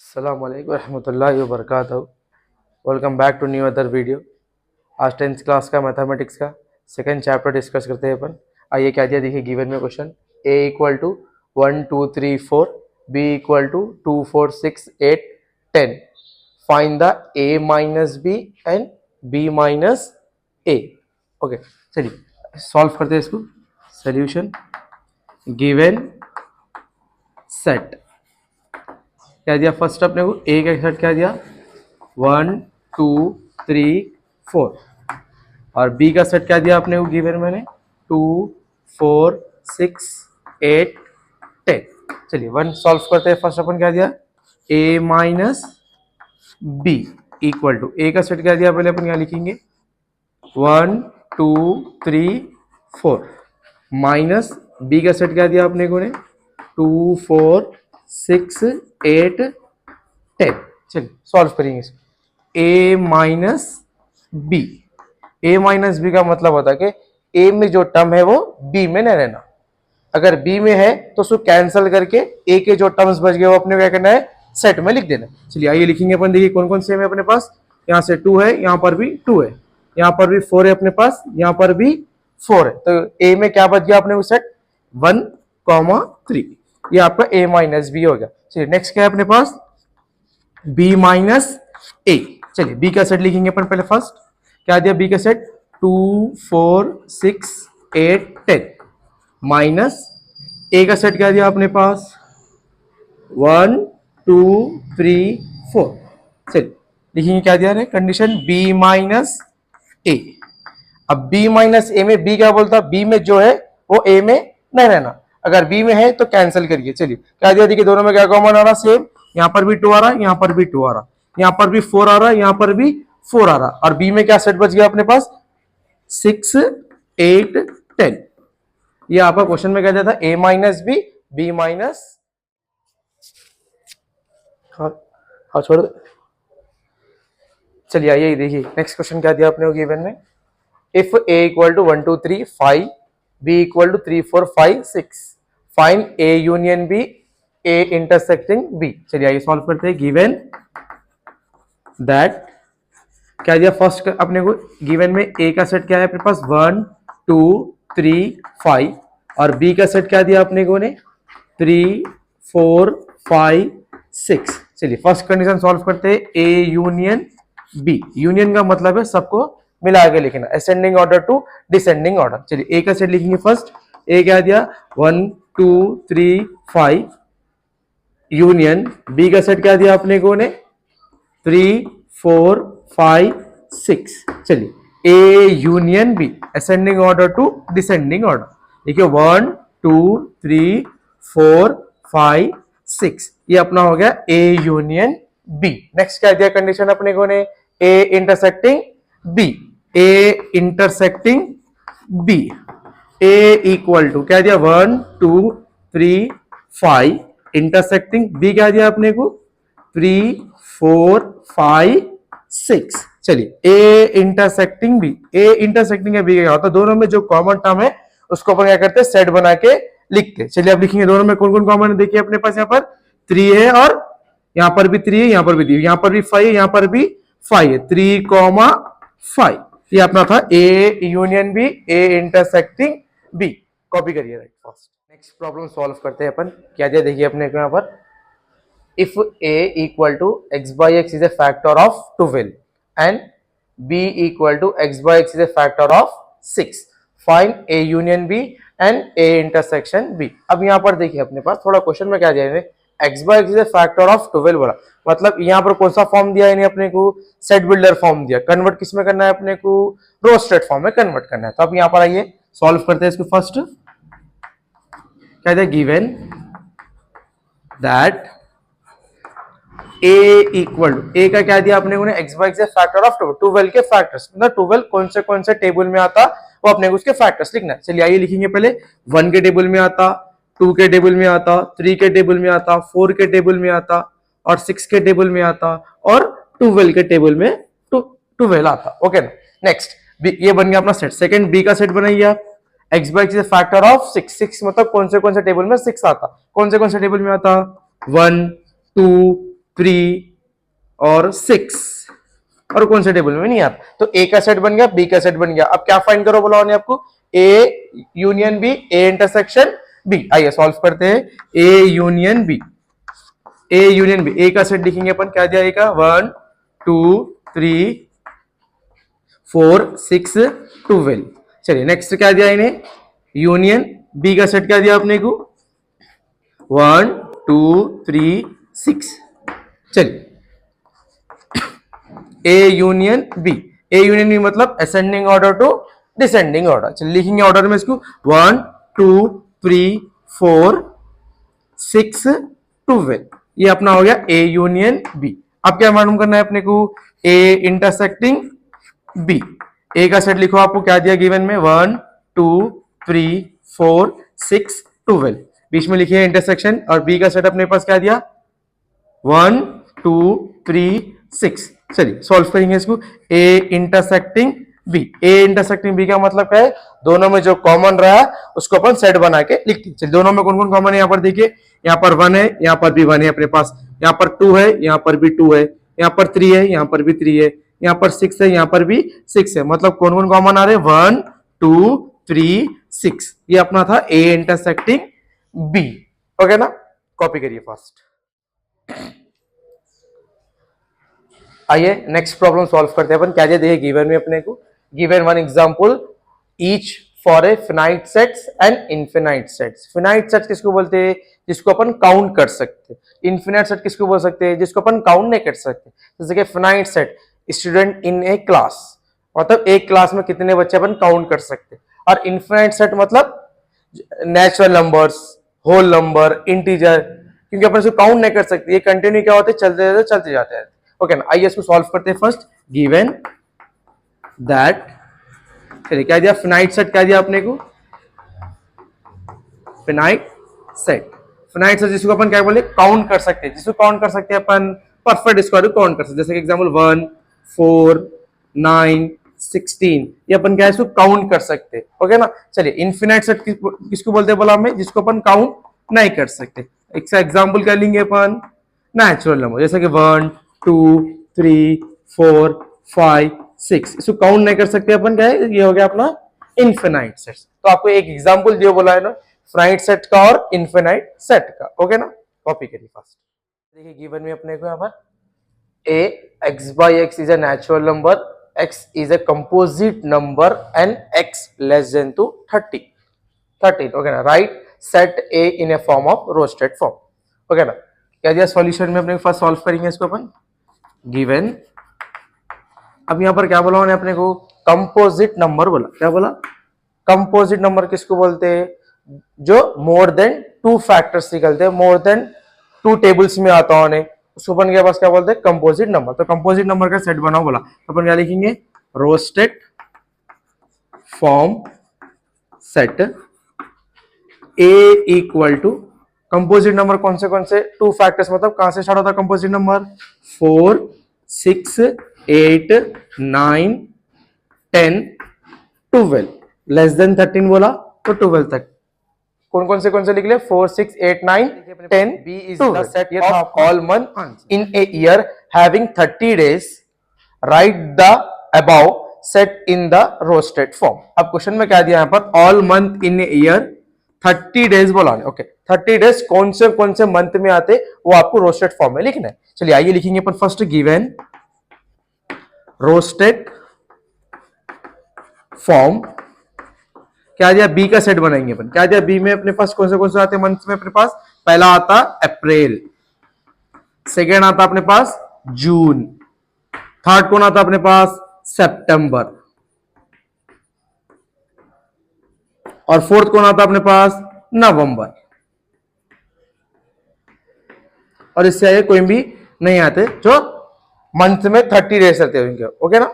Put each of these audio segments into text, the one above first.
अस्सलाम वालेकुम रहमतुल्लाहि व बरकातहू। Welcome back to another video. आज 10th क्लास का मैथमेटिक्स का सेकंड चैप्टर डिस्कस करते हैं अपन। आइए क्या दिया देखिए गिवन में question. a equal to 1 2 3 4, b equal to 2 4 6 8 10, find the a minus B and b minus A. Okay चलिए सॉल्व करते हैं इसको। सोल्यूशन गिवन सेट क्या दिया, फर्स्ट अपने को ए का सेट क्या दिया 1 2 3 4, और बी का सेट क्या दिया अपने को गिवन मैंने 2 4 6 8 10। चलिए वन सॉल्व करते हैं। फर्स्ट अपन क्या दिया a minus b equal to a का सेट क्या दिया पहले अपन यहाँ लिखेंगे 1 2 3 4 माइनस बी का सेट क्या दिया अपने को ने 2 4 6 8 10। चलिए सॉल्व करेंगे इसको। a minus B, A minus B का मतलब होता है कि a में जो टर्म है वो b में नहीं रहना। अगर b में है तो उसको कैंसिल करके a के जो टर्म्स बच गए वो अपने क्या करना है सेट में लिख देना। चलिए आइए लिखेंगे अपन। देखिए कौन कौन से है अपने पास। यहाँ से 2 है, यहाँ पर भी 2 है, यहाँ पर भी 4 है अपने पास, यहाँ पर भी 4 है। तो a में क्या बच गया अपने को सेट 1 3। ये आपका a माइनस बी हो गया। चलिए नेक्स्ट क्या है अपने पास b माइनस ए। चलिए b का सेट लिखेंगे अपन पहले। फर्स्ट क्या दिया b का सेट 2 4 6 8 10 माइनस a का सेट क्या दिया अपने पास 1 2 3 4। चलिए लिखेंगे क्या दिया है कंडीशन b माइनस ए। अब b माइनस ए में b क्या बोलता, b में जो है वो a में नहीं रहना। अगर b में है तो कैंसिल करिए। चलिए क्या दिया देखिए दोनों में क्या कॉमन आ रहा सेम, यहाँ पर भी 2 आ रहा है, यहाँ पर भी 2 आ रहा, यहाँ पर भी 4 आ रहा है, यहाँ पर भी 4 आ रहा, और b में क्या सेट बच गया अपने पास 6 8 10। ये आपका क्वेश्चन में क्या दिया था a minus B B minus, हाँ छोड़। चलिए आइए देखिए नेक्स्ट क्वेश्चन क्या दिया आपने को गिवन में। If a equal to 1 2 3 5, b equal to 3 4 5 6, find a union b, a intersecting b। चलिए आइए सॉल्व करते हैं। गिवन दैट क्या दिया फर्स्ट अपने को गिवन में a का सेट क्या है अपने पास 1 2 3 5, और b का सेट क्या दिया अपने को ने 3 4 5 6। चलिए फर्स्ट कंडीशन सॉल्व करते हैं a यूनियन b। यूनियन का मतलब है सबको मिला के लिखना, ascending order to descending order. चलिए a का सेट लिखेंगे। फर्स्ट a क्या दिया 1 2 3 5 यूनियन b का सेट क्या दिया अपने को ने 3 4 5 6। चलिए a union b ascending order to descending order. देखिए 1 2 3 4 5 6, ये अपना हो गया a यूनियन b। नेक्स्ट क्या दिया कंडीशन अपने को ने a intersecting b, a intersecting b, a equal to क्या दिया 1 2 3 5 इंटरसेक्टिंग b क्या दिया अपने को 3 4 5 6। चलिए a intersecting b, a intersecting है b क्या होता है दोनों में जो कॉमन टर्म है उसको अपन क्या करते हैं सेट बना के लिखते हैं। चलिए अब लिखेंगे दोनों में कौन कौन कॉमन है। देखिए अपने पास यहाँ पर 3 है, और यहाँ पर भी 3 है, यहाँ पर भी 3, यहाँ पर भी 5 है, यहाँ पर भी 5 है, 3 5। ये अपना था a union b, a intersecting b। Copy करिए right first. Next problem solve करते हैं अपन। क्या दिया देखिए अपने को यहाँ पर if a equal to x by x is a factor of 12 and b equal to x by x is a factor of 6, find a union b and a intersection b। अब यहाँ पर देखिए अपने पास थोड़ा क्वेश्चन में क्या दिया है x by x is a factor of 12 बोला, मतलब यहाँ पर कौन सा फॉर्म दिया है अपने को सेट बिल्डर फॉर्म दिया। कन्वर्ट किस में करना है अपने को रोस्टेड फॉर्म में कन्वर्ट करना है। तो अब यहाँ पर आइए सॉल्व करते हैं इसको। फर्स्ट क्या दिया given that a equal to a का क्या दिया अपने को x by x factor of 12 के फैक्टर्स, मतलब 12 कौन से टेबल में आता वो अपने को उसके फैक्टर्स लिखना है। चलिए आइए लिखेंगे पहले 1 के टेबल में आता, 2 के टेबल में आता, 3 के टेबल में आता, 4 के टेबल में आता, और 6 के टेबल में आता, और 12 के टेबल में 12 आता। ओके ना। नेक्स्ट ये बन गया अपना सेट। सेकंड b का सेट बनाइए आप x by x factor of 6। 6 मतलब कौन से टेबल में 6 आता, कौन से टेबल में आता 1 2 3 और 6, और कौन से टेबल में नहीं आता, तो ए का सेट बन गया, बी का सेट बन गया। अब क्या फाइंड करो बोला उन्हें आपको, a union B, A intersection b. आइए सॉल्व करते हैं। A union B, A union B, a का सेट लिखेंगे अपन, क्या दिया ए का, 1 2 3 4 6 12। चलिए नेक्स्ट क्या दिया इन्हें, यूनियन बी का सेट क्या दिया अपने को, 1 2 3 6। चलिए a union B, A union B मतलब ascending order to descending order. चलिए लिखेंगे ऑर्डर में इसको, 1 2 3 4 6 12, ये अपना हो गया ए यूनियन बी। अब क्या मालूम करना है अपने को, ए इंटरसेक्टिंग बी। ए का सेट लिखो, आपको क्या दिया गिवन में, 1 2 3 4 6 12, बीच में लिखिए इंटरसेक्शन, और बी का सेट अपने पास क्या दिया, 1 2 3 6। चलिए सॉल्व करेंगे इसको, ए इंटरसेक्टिंग बी, ए इंटरसेक्टिंग बी का मतलब क्या है, दोनों में जो कॉमन रहा उसको अपन सेट बना के लिखते हैं। चलिए दोनों में कौन कौन कॉमन है, यहाँ पर देखिए, यहाँ पर 1 है, यहाँ पर भी 1 है अपने पास, यहाँ पर 2 है, यहाँ पर भी 2 है, यहाँ पर 3 है, यहाँ पर भी 3 है, यहाँ पर 6 है, यहाँ पर भी 6 है। मतलब कौन कौन कॉमन आ रहे, 1 2 3 6। ये अपना था ए इंटरसेक्टिंग बी। ओके ना, कॉपी करिए फास्ट। आइए नेक्स्ट प्रॉब्लम सॉल्व करते हैं अपन। क्या देखिए गिवन में अपने को, given one example, each for a finite sets and infinite sets. Finite sets किसको बोलते हैं, जिसको अपन काउंट कर सकते हैं। इनफिनाइट सेट किसको बोल सकते हैं, जिसको अपन काउंट नहीं कर सकते। जैसे कि finite set, student in A class, मतलब एक क्लास में कितने बच्चे अपन काउंट कर सकते हैं। और इनफिनाइट सेट मतलब natural numbers, whole number, integer, क्योंकि अपन इसको काउंट नहीं कर सकते, ये कंटिन्यू क्या होते, चलते जाते हैं। ओके ना, आइए इसको सॉल्व करते हैं। फर्स्ट गिवन दैट, चलिए क्या दिया, फिनाइट सेट क्या दिया अपने को, फिनाइट सेट। फिनाइट सेट जिसको अपन क्या बोले, काउंट कर सकते हैं, जिसको काउंट कर सकते हैं अपन परफेक्ट स्क्वायर को काउंट कर सकते हैं। जैसे कि एग्जांपल 1 4 9 16, ये अपन क्या है, इसको काउंट कर सकते हैं। ओके ना, चलिए इनफिनाइट सेट किसको बोलते हैं बोला हमें, जिसको अपन काउंट नहीं कर सकते। एक एग्जांपल क्या लेंगे अपन, नेचुरल नंबर, जैसे कि 1 2 3 4 5 6, इसको काउंट नहीं कर सकते अपन, क्या है, ये हो गया अपना इनफिनाइट सेट। तो आपको एक एग्जांपल दिया बोला है ना, फिनाइट सेट का और इनफिनाइट सेट का। ओके ना, कॉपी करिए फास्ट। देखिए गिवन में अपने को यहाँ पर, a x by x is a natural number, x is a composite number and x less than to 30 13। Okay ना, right set a in a form of roasted form। Okay ना, क्या दिया सॉल्यूशन में अपने फर्स्ट सॉल्व करेंगे इसको अपन, given. अब यहाँ पर क्या बोला उन्होंने अपने को, कंपोजिट नंबर बोला। क्या बोला, कंपोजिट नंबर किसको बोलते हैं, जो मोर देन 2 फैक्टर्स निकलते हैं, मोर देन 2 टेबल्स में आता है उन्हें, उसको अपन के पास क्या बोलते हैं, कंपोजिट नंबर। तो कंपोजिट नंबर का सेट बनाओ बोला, तो अपन क्या लिखेंगे, roster form set A equal to, composite number कौन से 2 फैक्टर्स, मतलब कहां से स्टार्ट होता है कंपोजिट नंबर, 4 6 8 9 10 12, लेस देन 13 बोला तो 12 तक। कौन से लिख ले, 4 6 8 9 10। B is the set of all month in a year having 30 days, right the above set in the roster form. अब क्वेश्चन में क्या दिया यहाँ पर, all month in a year 30 days बोला। ओके, 30 डेज कौन से मंथ में आते, वो आपको रोस्टेड फॉर्म में लिखना है। चलिए आइए लिखेंगे अपन फर्स्ट, गिवन रोस्टेड फॉर्म, क्या दिया, बी का सेट बनाएंगे अपन। क्या दिया बी में अपने पास, कौन से आते हैं मंथ में अपने पास, पहला आता अप्रैल, सेकेंड आता अपने पास जून, थर्ड कौन आता अपने पास, सितंबर, और फोर्थ कौन आता अपने पास, नवंबर। और इससे आगे कोई भी नहीं आते जो मंथ में 30 डेज रहते हैं। ओके ना,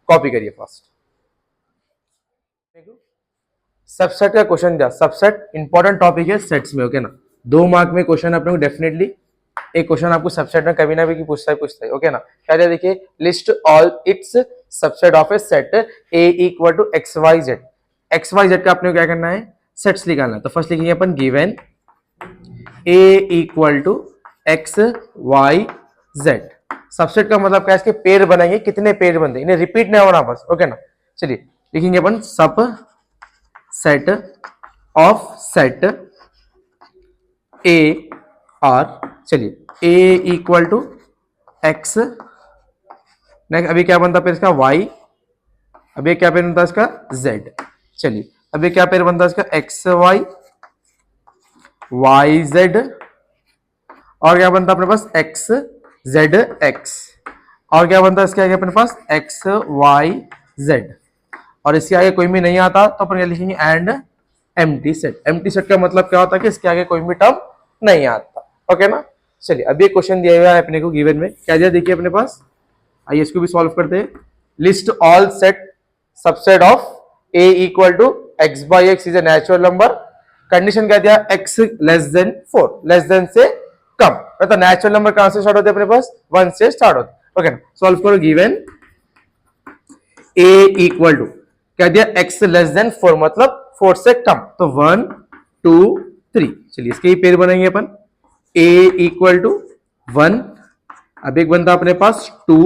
कॉपी करिए फास्ट। सबसेट का क्वेश्चन दिया, सबसेट इंपॉर्टेंट टॉपिक है सेट्स में। ओके ना, 2 मार्क में क्वेश्चन अपने को डेफिनेटली, एक क्वेश्चन आपको सबसेट में कभी ना भी पूछता है। ओके ना, क्या दिया देखिए, list all its subset of a set A equal to x Y Z. X Y Z का अपने को क्या करना है, सेट्स निकालना है। तो फर्स्ट लिखेंगे अपन, given a equal to x Y z. Subset का मतलब क्या है, इसके पेयर बनेंगे, कितने पेयर बनते हैं, इन्हें रिपीट नहीं होना बस, ओके ना। चलिए लिखेंगे अपन सब set of set A R, चलिए ए इक्वल टू एक्स, नेक्स्ट अभी क्या बनता है फिर इसका वाई, अभी क्या पेयर बनता है इसका जेड, चलिए अभी क्या पेयर बनता है इसका एक्स वाई, वाई जेड, और क्या बनता है अपने पास एक्स जेड एक्स, और क्या बनता है इसके आगे अपने पास एक्स वाई जेड, और इसके आगे कोई भी नहीं आता तो अपन लिखेंगे and empty set. Empty set का मतलब क्या होता है कि इसके आगे कोई भी टर्म नहीं आता, ओके ना। चलिए अभी एक क्वेश्चन दिया हुआ है अपने को गिवन में, क्या दिया देखिए अपने पास, आइए इसको भी सॉल्व करते हैं। List all set subset of A equal to X by X is a natural number, condition क्या दिया X less than 4, less than से कम, मतलब नेचुरल नंबर कहां से स्टार्ट होते हैं अपने पास 1 से स्टार्ट होते, ओके ना। सॉल्व करो गिवन ए इक्वल टू क्या दिया एक्स लेस देन 4 मतलब 4 से कम, तो 1 2 3, चलिए इसके ही पेयर बनाएंगे अपन, ए इक्वल टू 1, अब एक बनता अपने पास 2,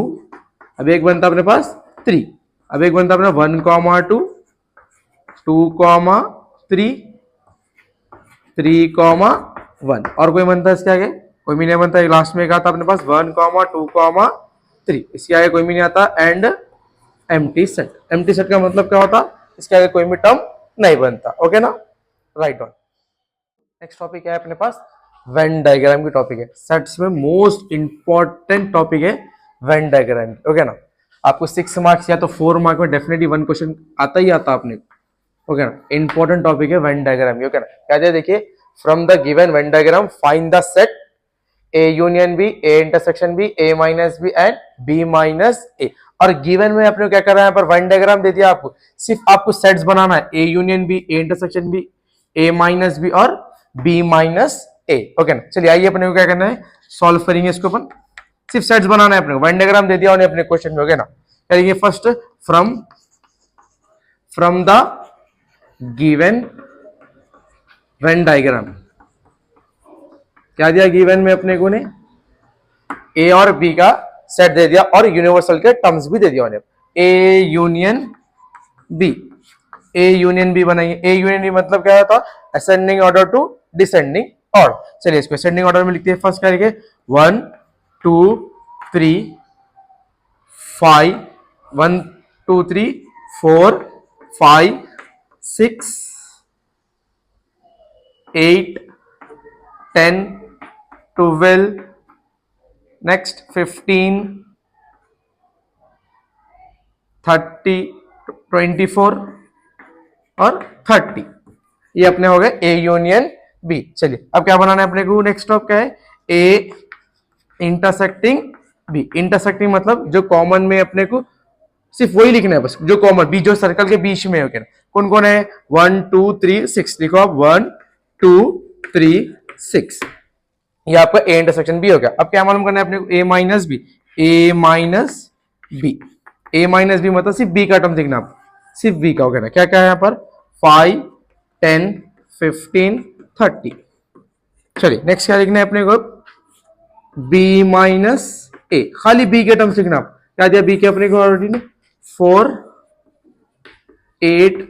अब एक बनता अपने पास 3, अब एक बनता अपना 1 कॉमा 2, 2 कॉमा 3, 3 कॉमा 1, और कोई बनता है इसके आगे, कोई भी नहीं बनता, लास्ट में क्या था अपने पास 1 कॉमा 2 कॉमा 3, इसके आगे कोई भी नहीं आता, and empty set. Empty set का मतलब क्या होता, इसके आगे कोई भी टर्म नहीं बनता, ओके ना, राइट ऑन। नेक्स्ट टॉपिक है अपने पास वेन डायग्राम की टॉपिक है, सेट्स में मोस्ट इंपॉर्टेंट टॉपिक है वेन डायग्राम, ओके ना। आपको 6 मार्क्स या तो 4 मार्क में डेफिनेटली 1 क्वेश्चन आता ही आता अपने, ओके ना। इंपॉर्टेंट टॉपिक है वेन डायग्राम, ओके ना। क्या दिया देखिए, from the given Venn diagram find the set a union B, A intersection B, A minus B and b minus a, और गिवन में आपने क्या कर रहा है, यहाँ पर वेन डायग्राम दे दिया आपको, सिर्फ आपको सेट्स बनाना है, A union B, A intersection B, A minus B और बी माइनस ए, ओके ना। चलिए आइए अपने को क्या करना है, सॉल्व करेंगे इसको अपन, सिर्फ सेट्स बनाना है अपने को, वेन डायग्राम दे दिया उन्हें अपने क्वेश्चन में, ओके ना। करेंगे first from the given Venn diagram, क्या दिया गिवन में अपने को ने, ए और बी का सेट दे दिया और यूनिवर्सल के टर्म्स भी दे दिया उन्हें, A union B, A union B बनाएंगे, ए यूनियन बी मतलब क्या होता, ascending order to descending order, चलिए इसको असेंडिंग ऑर्डर में लिखते हैं, फर्स्ट करेंगे 1 2 3 5, 1 2 3 4 5 6 8 10 12, नेक्स्ट 15 30 24 और 30, ये अपने हो गए ए यूनियन बी। चलिए अब क्या बनाना है अपने को, नेक्स्ट स्टॉप क्या है, ए इंटरसेक्टिंग बी, इंटरसेक्टिंग मतलब जो कॉमन में अपने को सिर्फ वही लिखना है बस, जो कॉमन बी जो सर्कल के बीच में है, कौन कौन है 1 2 3 6, लिखो आप 1 2 3 6, ये आपका ए इंटरसेक्शन बी हो गया। अब क्या मालूम करना है अपने को, ए माइनस बी, ए माइनस बी, ए माइनस बी मतलब सिर्फ बी का टर्म लिखना, सिर्फ बी का, ओके ना। क्या क्या है यहाँ पर 5 10 15 30, चलिए नेक्स्ट क्या लिखना है अपने को, बी माइनस ए, खाली बी के टर्म्स लिखना, क्या दिया बी के अपने को ऑलरेडी ने 4 8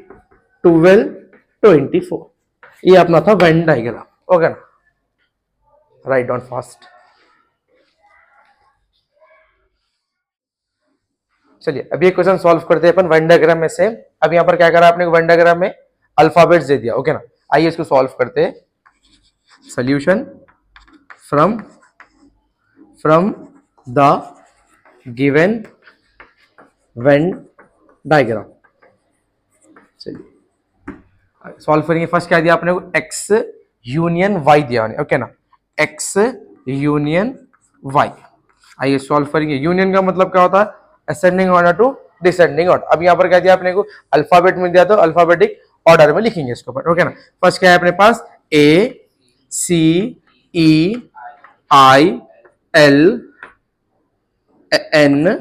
12 24, ये अपना था वेन डायग्राम, ओके ना, राइट डाउन फास्ट। चलिए अभी एक क्वेश्चन सॉल्व करते हैं अपन वेन डायग्राम में से। अब यहाँ पर क्या करा आपने, वेन डायग्राम में अल्फाबेट्स दे दिया, ओके ना। आइए इसको सॉल्व करते हैं, solution from the given Venn diagram, चलिए सॉल्व करेंगे। फर्स्ट क्या दिया आपने को, एक्स यूनियन वाई दिया, ओके ना, एक्स यूनियन वाई। आइए सॉल्व करेंगे, यूनियन का मतलब क्या होता है, ascending order to descending order. अब यहाँ पर क्या दिया आपने को, अल्फाबेट में दिया तो अल्फाबेटिक ऑर्डर में लिखेंगे इसको, ओके ना। फर्स्ट क्या है अपने पास, a c e i l n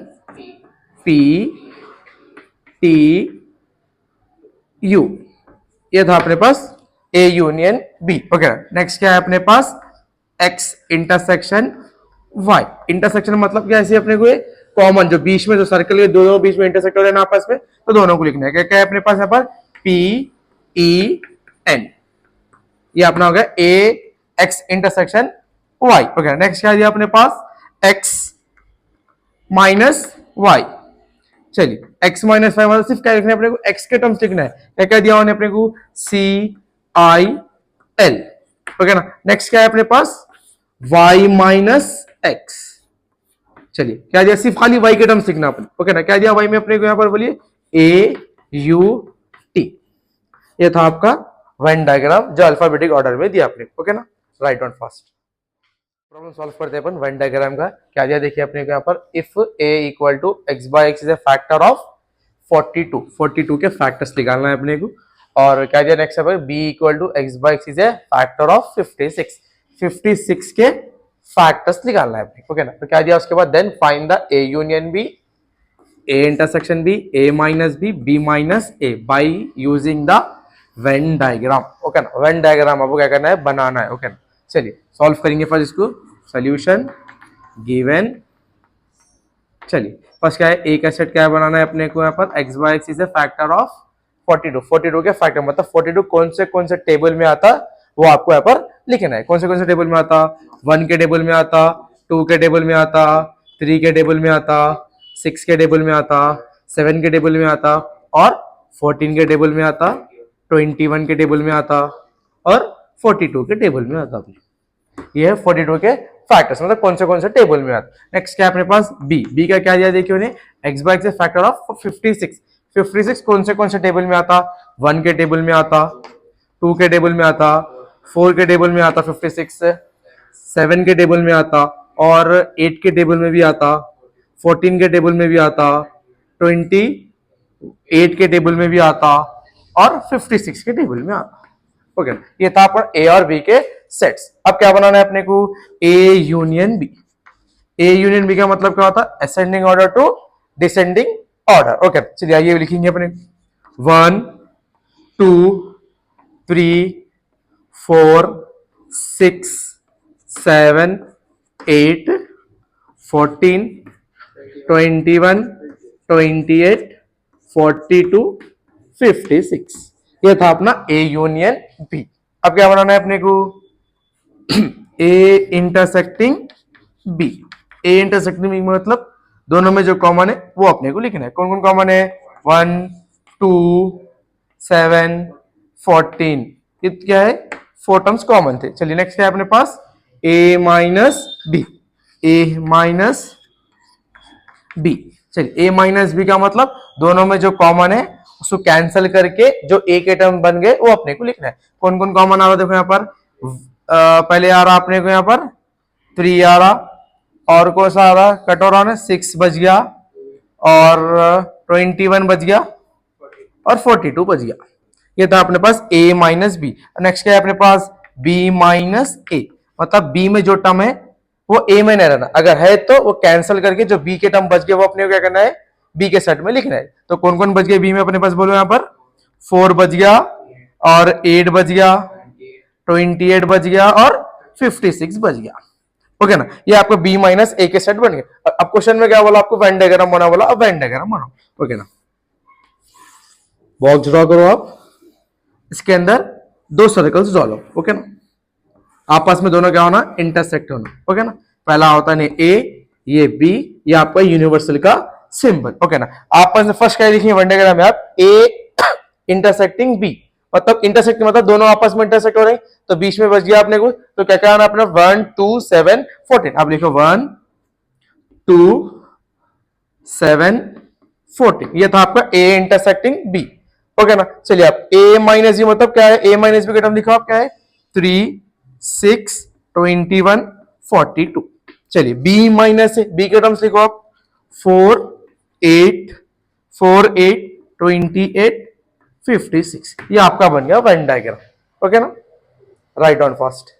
p t you, ये था अपने पास ए यूनियन बी, ओके ना। नेक्स्ट क्या है अपने पास, एक्स इंटरसेक्शन वाई। इंटरसेक्शन मतलब क्या, ऐसे अपने को कॉमन जो बीच में जो सर्कल के दो बीच में इंटरसेक्ट हो रहे हैं आपस में, तो दोनों को लिखना है। क्या क्या है अपने पास यहाँ पर, पी ई एन, ये अपना हो गया a x intersection y. Okay, next क्या दिया अपने पास, एक्स माइनस वाई। चलिए x माइनस वाई मतलब सिर्फ क्या लिखना है अपने को, x के टर्म्स लिखना है। क्या क्या दिया उन्हें अपने को, सी आई एल। ओके ना, नेक्स्ट क्या है अपने पास, y माइनस एक्स। चलिए क्या दिया, सिर्फ खाली y के टर्म्स लिखना अपने। ओके ना, क्या दिया y में अपने को यहाँ पर बोलिए, ए यू टी। ये था आपका वेन डायग्राम जो अल्फाबेटिक ऑर्डर में दिया आपने। ओके ना, right on fast. Problem solve करते हैं अपन वेन डायग्राम का। क्या दिया देखिए अपने को यहाँ पर, if a equal to X by X is a factor of 42, 42 के फैक्टर्स निकालना है अपने को। और क्या दिया नेक्स्ट है, b equal to X by X is a factor of 56, 56 के फैक्टर्स निकालना है अपने को। ओके ना, तो क्या दिया उसके बाद, then find the a union b, a intersection b, a minus b, b minus a by using the Venn diagram. Okay ना, वेन डायग्राम आपको क्या करना है, बनाना है। ओके ना, चलिए सॉल्व करेंगे फर्स्ट इसको। सोल्यूशन गिवन, चलिए फर्स्ट क्या है, ए का सेट क्या है बनाना है अपने को यहाँ पर, x by X is a factor of 42, 42 के फैक्टर मतलब 42 कौन से टेबल में आता वो आपको यहाँ पर लिखना है। कौन से टेबल में आता, 1 के टेबल में आता, 2 के टेबल में आता, 3 के टेबल में आता, 6 के टेबल में आता, 7 के टेबल में आता, और 14 के टेबल में आता, 21 के टेबल में आता, और 42 के टेबल में आता। ये है 42 के फैक्टर्स मतलब कौन से टेबल में आता। नेक्स्ट क्या अपने पास, बी का क्या दिया देखिए उन्हें, x by x factor of 56, 56 कौन से टेबल में आता, 1 के टेबल में आता, 2 के टेबल में आता, 4 के टेबल में आता 56, 7 के टेबल में आता, और 8 के टेबल में भी आता, 14 के टेबल में भी आता, 28 के टेबल में भी आता, और 56 के टेबल में आता। ओके, ये था पर ए और बी के सेट्स। अब क्या बनाना है अपने को, A union B. A union B का मतलब क्या होता है, ascending order to descending order. Okay, चलिए आइए लिखेंगे अपने, 1 2 3 4 6 7 8 14 21 28 42 56। ये था अपना ए यूनियन बी। अब क्या बनाना है अपने को, ए इंटरसेक्टिंग बी। ए इंटरसेक्टिंग बी मतलब दोनों में जो कॉमन है वो अपने को लिखना है। कौन कौन कॉमन है, 1 2 7 14, ये क्या है, 4 टर्म्स कॉमन थे। चलिए नेक्स्ट क्या है अपने पास, ए माइनस बी, ए माइनस बी। चलिए ए माइनस बी का मतलब दोनों में जो कॉमन है उसको कैंसिल करके जो ए के टर्म बन गए वो अपने को लिखना है। कौन कौन कॉमन आ रहा है देखो यहाँ पर, पहले आ रहा अपने को यहाँ पर 3 आ रहा, और कौन सा आ रहा, कट हो रहा ना, 6 बच गया, और 21 बच गया, और 42 बच गया। ये था अपने पास ए माइनस बी। नेक्स्ट क्या है अपने पास, बी माइनस ए, मतलब बी में जो टर्म है वो ए में नहीं रहना, अगर है तो वो कैंसिल करके जो बी के टर्म बच गए वो अपने को क्या करना है, बी के सेट में लिखना है। तो कौन कौन बच गए बी में अपने पास, बोलो यहाँ पर 4 बच गया, और 8 बच गया, 28 बच गया, और 56 बच गया। ओके ना, ये आपका बी माइनस ए के सेट बन गया। अब क्वेश्चन में क्या बोला आपको, वेन डायग्राम बना बोला, अब वेन डायग्राम बनाओ। ओके ना, बॉक्स ड्रॉ करो आप, इसके अंदर 2 सर्कल्स ड्रॉ लो। ओके ना, आपस में दोनों क्या होना, इंटरसेक्ट होना। ओके ना, पहला होता है ए, ये बी, ये आपका यूनिवर्सल का सिंबल। ओके ना, आपस में फर्स्ट क्या लिखिए वन डायग्राम में आप, ए इंटरसेक्टिंग बी, मतलब इंटरसेक्ट मतलब दोनों आपस में इंटरसेक्ट हो रहे हैं, तो बीच में बच गया आपने को, तो क्या क्या आना अपना, 1 2 7 14। आप लिखो 1 2 7 14, ये था आपका ए इंटरसेक्टिंग बी। ओके ना, चलिए आप ए माइनस बी मतलब क्या है, ए माइनस बी का टर्म लिखो आप, क्या है, 3 6 21 42। चलिए बी माइनस बी के टर्म्स लिखो आप, 4 8 4 8 28 56। ये आपका बन गया वेन डायग्राम। ओके ना, राइट ऑन फास्ट।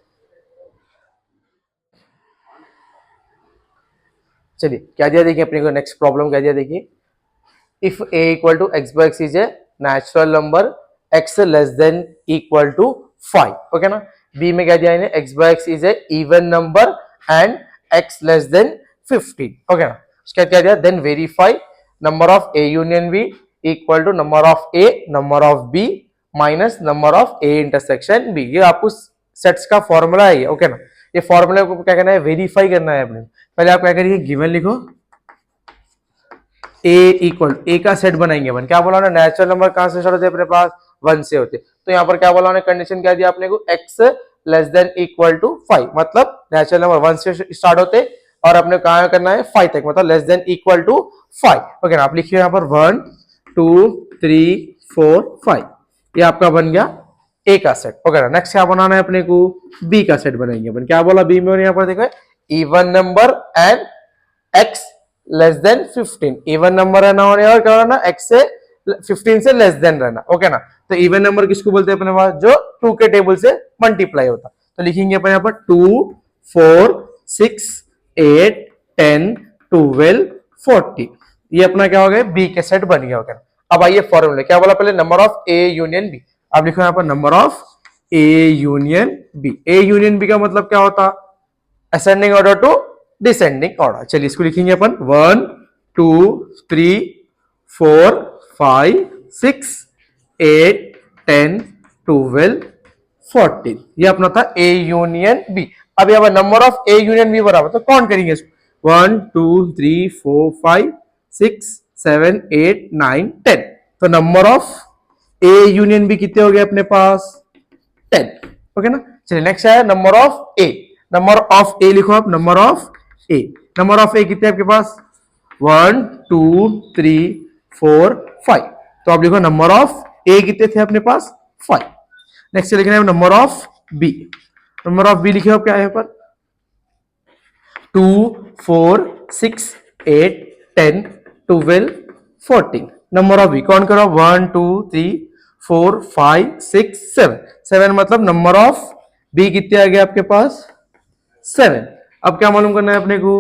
चलिए क्या दिया देखिए अपने को, नेक्स्ट प्रॉब्लम क्या दिया देखिए, if A equal to X by X is a natural number, X less than equal to 5। Okay ना, बी में क्या दिया है, X by X is a even number and x less than 15, okay ना। उसके बाद क्या दिया, then verify number of A union B equal to number of A number of B minus number of A intersection B. ये आपको sets का formula है, okay ना। ये फॉर्मूला को क्या करना है, वेरीफाई करना है अपने। पहले आप क्या करिए, गिवन लिखो ए इक्वल, ए का सेट बनाएंगे अपन। क्या बोला ना, नेचुरल नंबर कहां से स्टार्ट होते हैं अपने पास, 1 से होते। तो यहाँ पर क्या बोला ना, कंडीशन क्या दिया आपने को, x less than equal to 5, मतलब नेचुरल नंबर 1 से स्टार्ट होते और अपने कहा करना है 5 तक, मतलब less than equal to 5, okay ना। आप लिखिए यहाँ पर 1 2 3 4 5, ये आपका बन गया ए का सेट, ओके ना। नेक्स्ट क्या बनाना है अपने को, बी का सेट बनाएंगे अपन। क्या बोला बी में, यहाँ पर देखो even number and x less than 15, even number रहना और क्या रहना, x से 15 से लेस देन रहना, ओके ना। तो इवन नंबर किसको बोलते हैं अपने पास, जो 2 के टेबल से मल्टीप्लाई होता। तो लिखेंगे अपन यहाँ पर 2 4 6 8 10 12 40, ये अपना क्या हो गया, बी के सेट बन गया, ओके ना। अब आइए फॉर्मूले, क्या बोला पहले, number of A union B. अब लिखो यहाँ पर number of A union B. A union B का मतलब क्या होता, ascending order to descending order. चलिए इसको लिखेंगे अपन 1 2 3 4 5 6 8 10 12 14, ये अपना था ए यूनियन बी। अब यहाँ पर number of A union B बराबर, तो कौन करेंगे इसको, 1 2 3 4 5 6 7 8 9 10। तो number of A union B कितने हो गए अपने पास, 10, ओके ना। चलिए नेक्स्ट है number of A. Number of a लिखो आप, number of A, number of ए कितने आपके पास, 1 2 3 4 5। तो आप लिखो नंबर ऑफ ए कितने थे अपने पास, 5। नेक्स्ट लिखना है number of B. Number of B लिखे आप क्या है पर, 2 4 6 8 10 12 14। नंबर ऑफ बी कौन करो, 1 2 3 4 5 6 7, 7 मतलब नंबर ऑफ बी कितने आ गए आपके पास, 7। अब क्या मालूम करना है अपने को,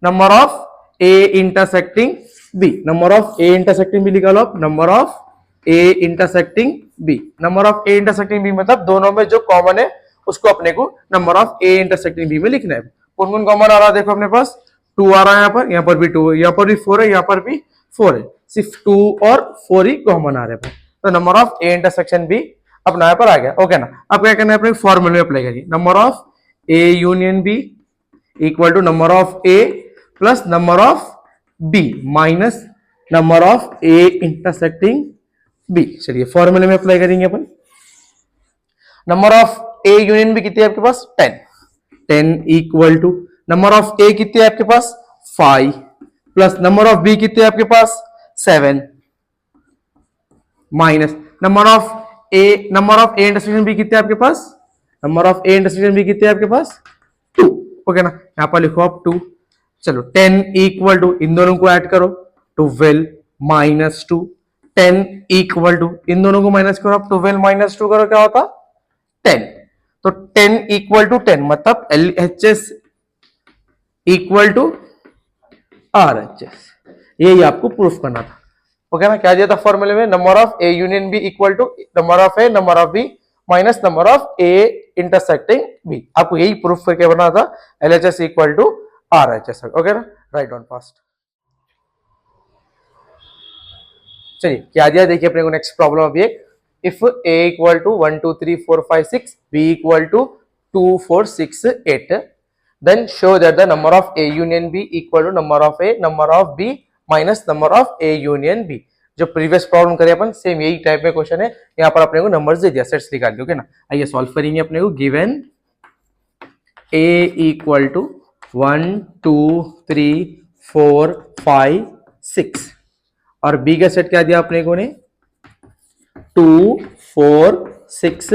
number of A intersecting B. Number of A intersecting B निकालो आप, number of A intersecting B. Number of A intersecting B मतलब दोनों में जो कॉमन है उसको अपने को number of A intersecting B में लिखना है। कौन कौन कॉमन आ रहा है, देखो अपने पास 2 आ रहा है, यहाँ पर भी 2 है, यहाँ पर भी 4 है, यहाँ पर भी 4 है, सिर्फ 2 और 4 ही कॉमन आ रहे हैं। तो number of A intersection B अपना यहाँ पर आ गया, ओके ना। अब क्या करना है अपने फॉर्मूले में अप्लाई करिए, number of A union B equal to number of A plus number of B minus number of A intersecting b. चलिए फॉर्मूले में अप्लाई करेंगे अपन, number of A union b कितनी है आपके पास, 10, 10 equal to number of a कितनी है आपके पास, 5 प्लस नंबर ऑफ बी कितनी है आपके पास, 7 minus number of A intersection B कितने आपके पास, number of A intersection B कितने आपके पास, 2, ओके ना। यहां पर लिखो आप 2। चलो 10 इक्वल टू, इन दोनों को ऐड करो, 12 माइनस 2, 10 इक्वल टू, इन दोनों को माइनस करो आप, 12 माइनस 2 करो क्या होता, 10। तो 10 इक्वल टू 10 मतलब LHS इक्वल टू RHS, यही आपको प्रूफ करना था, ओके ना। क्या दिया था फॉर्मूले में, number of A union B equal to number of A number of B minus number of A intersecting b. आपको यही प्रूफ करके बनाना था, LHS equal to RHS, okay ना। Right down fast. चलिए क्या दिया देखिए अपने को, नेक्स्ट प्रॉब्लम अभी एक, if a equal to 1 2 3 4 5 6 b equal to 2 4 6 8, then show that the number of a union b equal to number of a number of b minus number of a union b। जो previous problem करे अपन same यही type में question है, यहाँ पर अपने को numbers they दिया, सेट्स निकाल दिया, ओके ना। आइए सॉल्व करेंगे अपने को, गिवन a इक्वल टू 1 2 3 4 5 6 और b का सेट क्या दिया अपने को ने, 2 4 6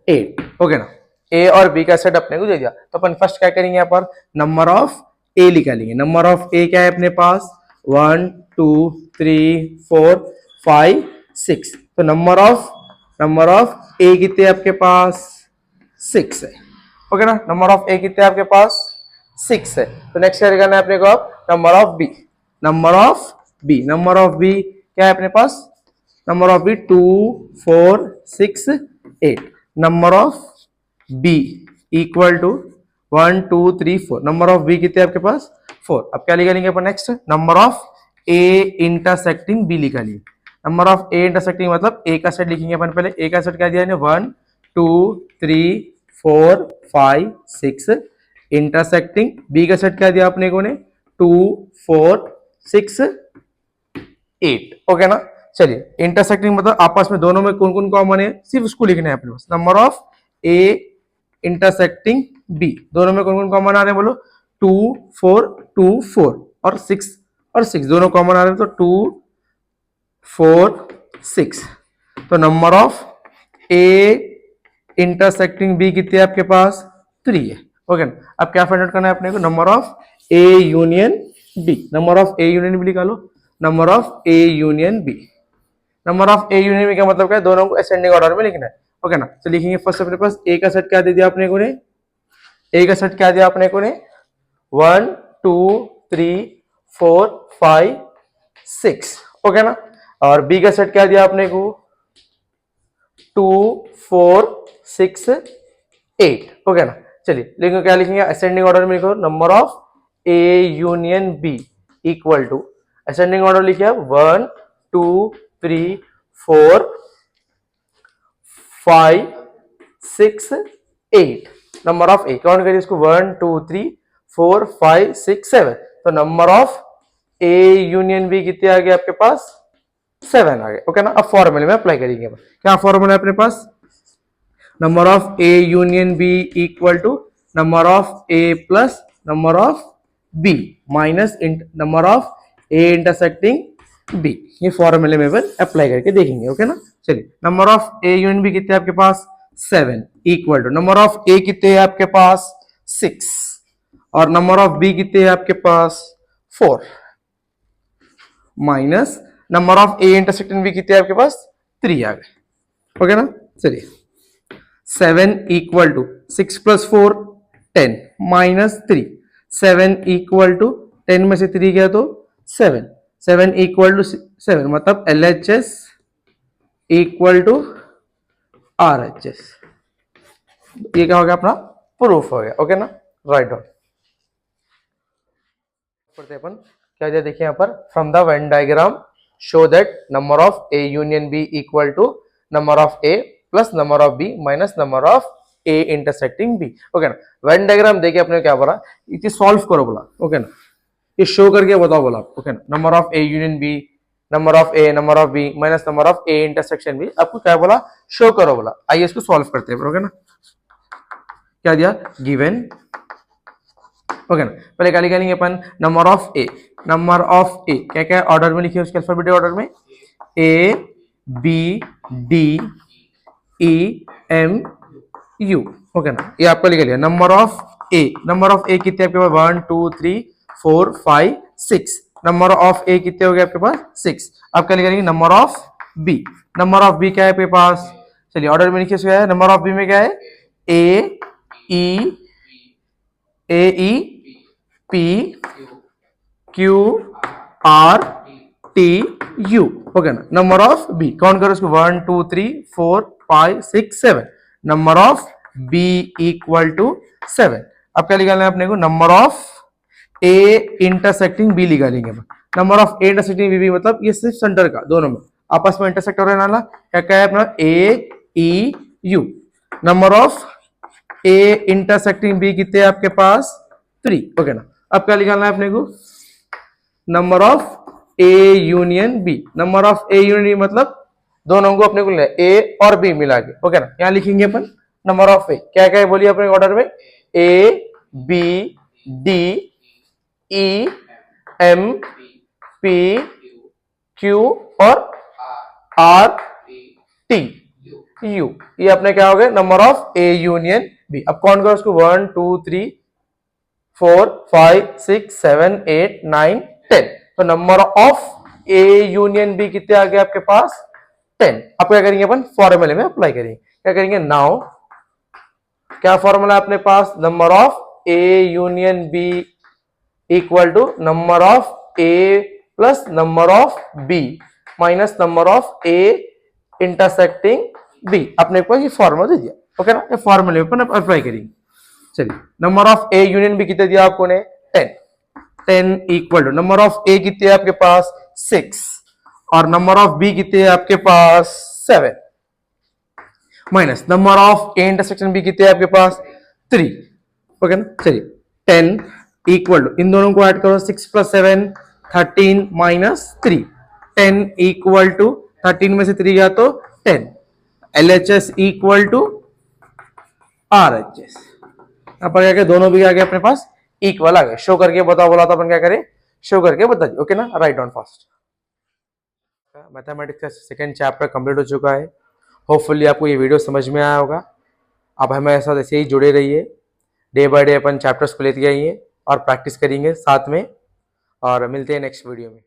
8, ओके ना। ए और बी का सेट अपने को दे दिया, तो अपन फर्स्ट क्या करेंगे, यहाँ पर नंबर ऑफ ए निकालेंगे। नंबर ऑफ ए क्या है अपने पास, 1 2 3 4 5 6। तो नंबर ऑफ ए कितने आपके पास, 6 है, ओके ना। नंबर ऑफ ए कितने आपके पास, 6 है। तो नेक्स्ट क्या करना है अपने को, अब number of B. Number of B क्या है अपने पास, number of b 2 4 6 8। Number of B equal to 1 2 3 4, number of b कितने आपके पास 4। अब क्या लिखेंगे अपन next, number of A intersecting b लिखा लिए। नंबर ऑफ ए इंटरसेक्टिंग मतलब ए का सेट लिखेंगे अपन पहले। ए का सेट क्या दिया है 1 2 3 4 5 6, इंटरसेक्टिंग बी का सेट क्या दिया अपने को ने 2 4 6 8। ओके ना, चलिए इंटरसेक्टिंग मतलब आपस में दोनों में कौन कौन कॉमन है सिर्फ उसको लिखना है अपने पास। Number of A intersecting b, दोनों में कौन कौन कॉमन आ रहे हैं बोलो, 2 4 2 4 और 6 दोनों कॉमन आ रहे हैं, तो 2 4 6। तो number of A intersecting B कितने आपके पास 3 है। ओके ना, अब क्या फाइंड आउट करना है अपने को, number of A union B. Number of A union b निकालो, number of A union B. Number of A union B का मतलब क्या है, दोनों को असेंडिंग ऑर्डर में लिखना है। ओके ना, तो लिखेंगे फर्स्ट अपने पास ए का सेट क्या दे दिया अपने को ने, ए का सेट क्या दिया अपने को ने 1 2 3 4 5 6। ओके ना, और बी का सेट क्या दिया अपने को 2 4 6 8। ओके ना, चलिए लिखेंगे क्या लिखेंगे असेंडिंग ऑर्डर में लिखो, number of A union B equal to ascending order लिखिए 1 2 3 4 5 6 8। नंबर ऑफ ए काउंट करिए इसको 1 2 3 4 5 6 7। तो number of A union B कितने आ गए आपके पास 7 आ गए। ओके ना, अब फॉर्मूले में अप्लाई करेंगे। क्या फॉर्मूला है अपने पास, number of A union B equal to number of A plus number of B minus number of A intersecting B. ये फॉर्मूले में अप्लाई करके देखेंगे। ओके ना, चलिए number of A union B कितने आपके पास 7 इक्वल टू नंबर ऑफ ए कितने है आपके पास 6 और नंबर ऑफ बी कितने है आपके पास 4 minus number of A intersecting B कितने आपके पास 3 आ गए। ओके ना, चलिए 7 equal to 6 plus 4 10 minus 3। 7 equal to 10 में से 3 गया तो 7। 7 इक्वल टू 7 मतलब LHS इक्वल टू RHS। ये क्या हो गया अपना प्रूफ हो गया। ओके ना, राइट डाउन पढ़ते अपन क्या दिया देखिए यहाँ पर, from the Venn diagram show that number of A union B equal to number of A plus number of B minus number of A intersecting B. Okay ना, वेन डायग्राम देखिए अपने क्या बोला, इसे सॉल्व करो बोला। ओके ना, ये शो करके बताओ बोला। ओके ना, number of A union B, number of A, number of B minus number of A intersection B, आपको क्या बोला शो करो बोला। आइए इसको सॉल्व करते हैं। ओके ना, क्या दिया गिवन। ओके ना, पहले क्या लिखेंगे अपन, number of A, number of A क्या क्या ऑर्डर में लिखिए उसके अल्फाबेटिक ऑर्डर में, A B D E M U. Okay ना, ये आपको लिख लिया। Number of A, number of ए कितने आपके पास 1 2 3 4 5 6। नंबर ऑफ ए कितने हो गए आपके पास 6। अब क्या लिखेंगे number of B, number of B क्या है आपके पास, चलिए ऑर्डर में लिखिए क्या है, नंबर ऑफ बी में क्या है A E P Q R T U. Okay ना, नंबर ऑफ बी काउंट करो इसको 1 2 3 4 5 6 7। Number of B equal to 7। अब क्या निकालना है अपने को, number of A intersecting B निकालेंगे। Number of A intersecting B मतलब ये सिर्फ सेंटर का, दोनों में आपस में इंटरसेक्ट हो रहा है ना, क्या है अपना A E U. Number of A intersecting B कितने आपके पास 3। ओके ना, अब क्या निकालना है अपने को, number of A union B. Number of A union मतलब दोनों को अपने को ए और बी मिला के। ओके ना, यहाँ लिखेंगे अपन नंबर ऑफ ए क्या क्या है बोलिए अपने ऑर्डर में, A B D E M P Q और आर टी यू। ये अपने क्या हो गए number of A union B. अब काउंट करो उसको 1 2 3 4 5 6 7 8 9 10। तो number of A union B कितने आ गए आपके पास 10। अब क्या करेंगे अपन फॉर्मूले में अप्लाई करेंगे। क्या करेंगे नाउ, क्या फॉर्मूला अपने पास, number of A union B equal to number of A plus number of B minus number of A intersecting B. अपने पास ये फॉर्मूला दे दिया। ओके ना, ये फॉर्मूले पर अप्लाई करेंगे। चलिए number of A union B कितने दिया आपको ने 10 10 इक्वल टू नंबर ऑफ ए कितने है आपके पास 6 और नंबर ऑफ बी कितने है आपके पास 7 minus number of A intersection B कितने है आपके पास 3 ओके ना। चलिए 10 इक्वल टू इन दोनों को ऐड करो 6 + 7 13 - 3 10 इक्वल टू 13 में से 3 गया तो 10 LHS इक्वल टू RHS। यहाँ पर क्या क्या दोनों भी आ गए अपने पास इक्वल आ गए। शो करके बताओ बोला था अपन क्या करें शो करके बता दिए ओके ना। Right down fast. मैथमेटिक्स का सेकंड चैप्टर कंप्लीट हो चुका है। होपफुली आपको ये वीडियो समझ में आया होगा। आप हमारे साथ ऐसे ही जुड़े रहिए। Day by day upon chapters को लेते आइए और प्रैक्टिस करेंगे साथ में और मिलते हैं नेक्स्ट वीडियो में।